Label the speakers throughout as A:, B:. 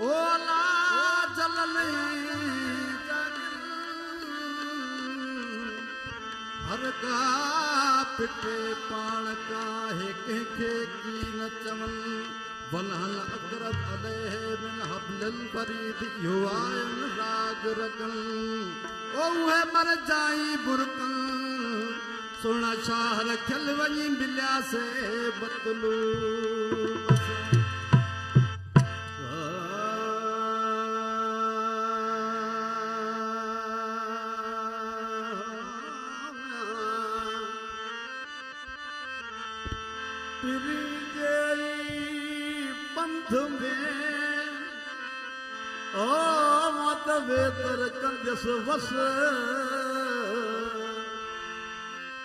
A: ओला जलनी हर का पिटे पाण का है कंहिंखे की न चवनि वनहल अकरत अलैह मिन हब्लिल फरीद इहो आहिनि राग रगन ओ उहे मर जाई बुरकन सोना शाह रखियल वञी मिलिया से बतलू पंथ में ओ मत बेतर कंजस वस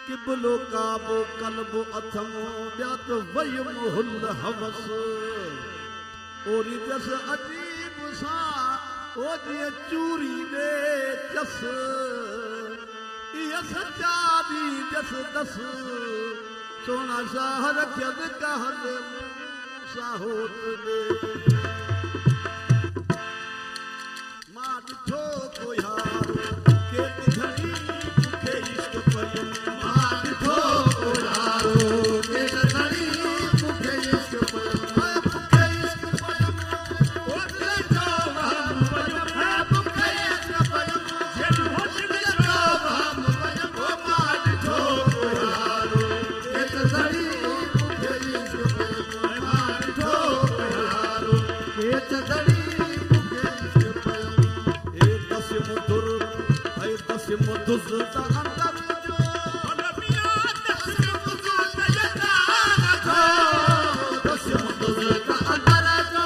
A: किबलो काबो कल्बो अथमो ॿिया त वयम हुल हवस ओरी जस अजीब सां ओ जीअं चूरी ॾे चस इहा सचा बि जस दस सोना शाह रखियद कहद साहोत दे मां ॾिठो को यार केत घड़ी मूंखे इश्क पयो मां ॾिठो को यारो केत घड़ी मूंखे इश्क पयो मूंखे इश्क पयो ओ दिल जो हम पयो मूंखे इश्क पयो जेॾी होश में जो हम पयो ओ मां ॾिठो को यारो केत घड़ी मूंखे इश्क पयो मां ॾिठो को यारो केत घड़ी Muduzza andavijo Adamiya dasya muduzza yadarajo dasya muduzza andarajo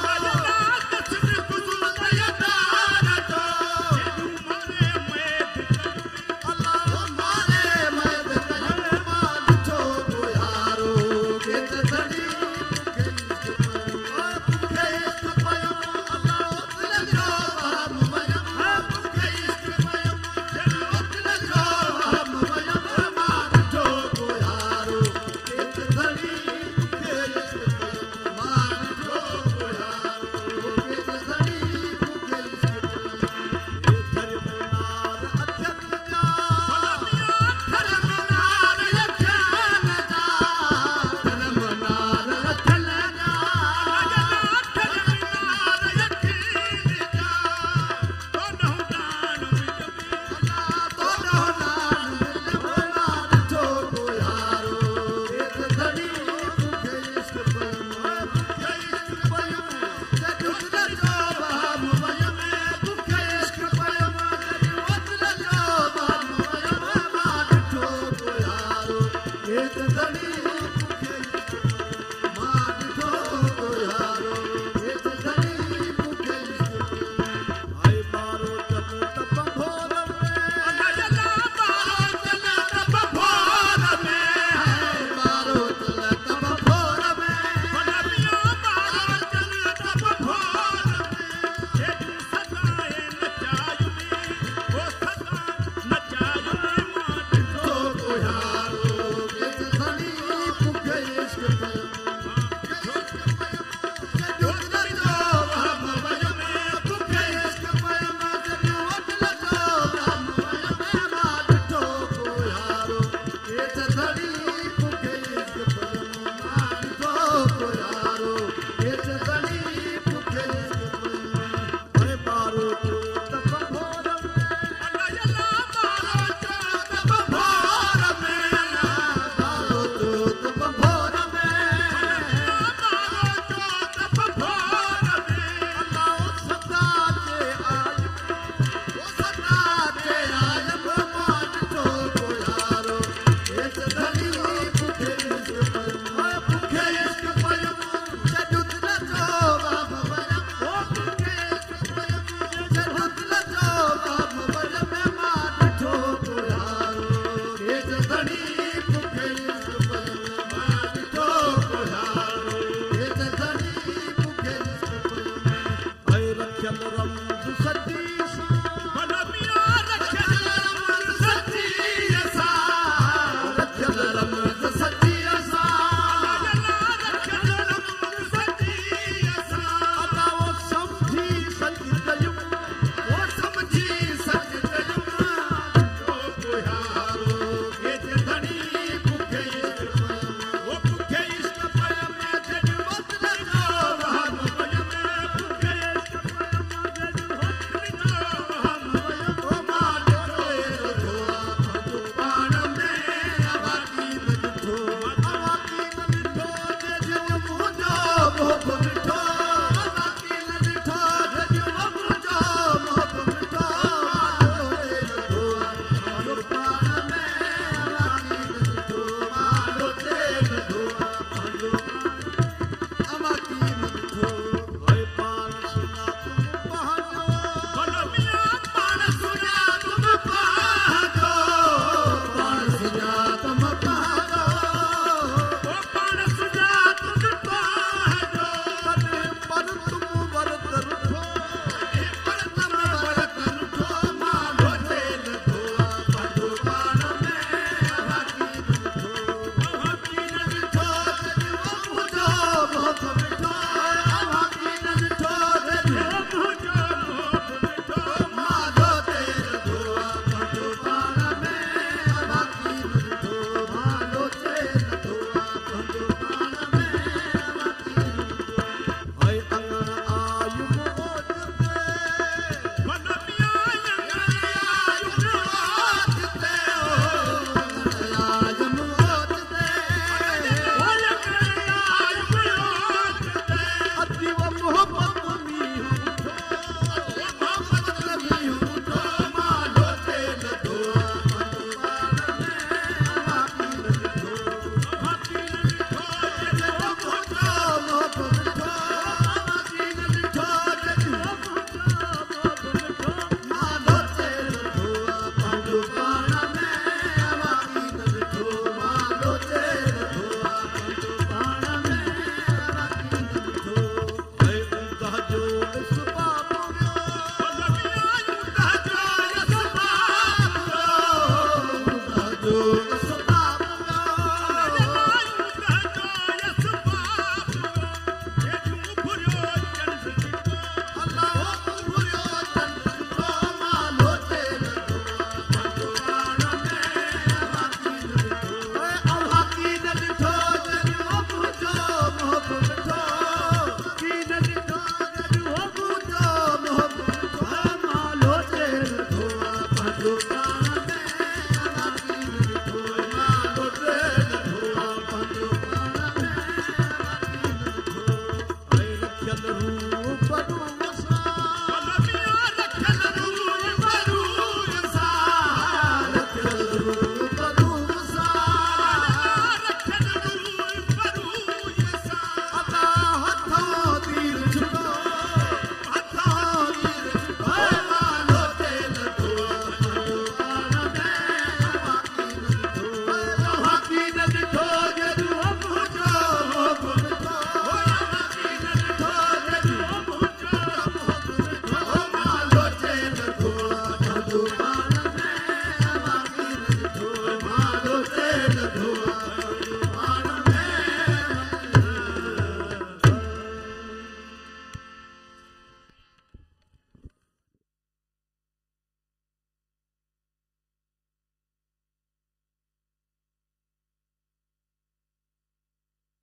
A: Adamiya dasya muduzza yadarajo Jedu mare med Allah mare med maadcho ko yaro ket dhadi ke isk payo Allah dil jo ham maya ke isk payo रूप रूप